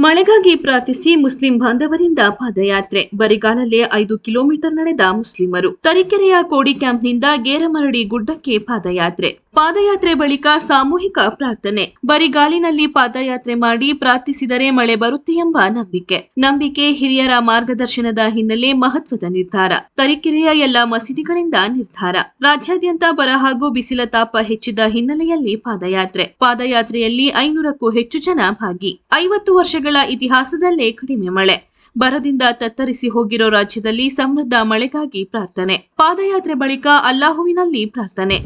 ಮಳೆಗಾಗಿ ಪ್ರಾರ್ಥಿಸಿ ಮುಸ್ಲಿಂ ಬಾಂಧವರಿಂದ ಪಾದಯಾತ್ರೆ. ಬರಿಗಾಲಲ್ಲೇ 5 ಕಿಲೋಮೀಟರ್ ನಡೆದ ಮುಸ್ಲಿಮರು. ತರೀಕೆರೆಯ ಕೋಡಿ ಕ್ಯಾಂಪ್ನಿಂದ ಗೇರಮರಡಿ ಗುಡ್ಡಕ್ಕೆ ಪಾದಯಾತ್ರೆ. ಪಾದಯಾತ್ರೆ ಬಳಿಕ ಸಾಮೂಹಿಕ ಪ್ರಾರ್ಥನೆ. ಬರಿಗಾಲಿನಲ್ಲಿ ಪಾದಯಾತ್ರೆ ಮಾಡಿ ಪ್ರಾರ್ಥಿಸಿದರೆ ಮಳೆ ಬರುತ್ತೆ ಎಂಬ ನಂಬಿಕೆ. ಹಿರಿಯರ ಮಾರ್ಗದರ್ಶನದ ಹಿನ್ನೆಲೆ ಮಹತ್ವದ ನಿರ್ಧಾರ. ತರೀಕೆರೆಯ ಎಲ್ಲಾ ಮಸೀದಿಗಳಿಂದ ನಿರ್ಧಾರ. ರಾಜ್ಯಾದ್ಯಂತ ಬರ ಹಾಗೂ ಬಿಸಿಲ ತಾಪ ಹೆಚ್ಚಿದ ಹಿನ್ನೆಲೆಯಲ್ಲಿ ಪಾದಯಾತ್ರೆಯಲ್ಲಿ 500ಕ್ಕೂ ಹೆಚ್ಚು ಜನ ಭಾಗಿ. 50 ವರ್ಷಗಳ ಇತಿಹಾಸದಲ್ಲೇ ಕಡಿಮೆ ಮಳೆ. ಬರದಿಂದ ತತ್ತರಿಸಿ ಹೋಗಿರೋ ರಾಜ್ಯದಲ್ಲಿ ಸಮೃದ್ಧ ಮಳೆಗಾಗಿ ಪ್ರಾರ್ಥನೆ. ಪಾದಯಾತ್ರೆ ಬಳಿಕ ಅಲ್ಲಾಹುವಿನಲ್ಲಿ ಪ್ರಾರ್ಥನೆ.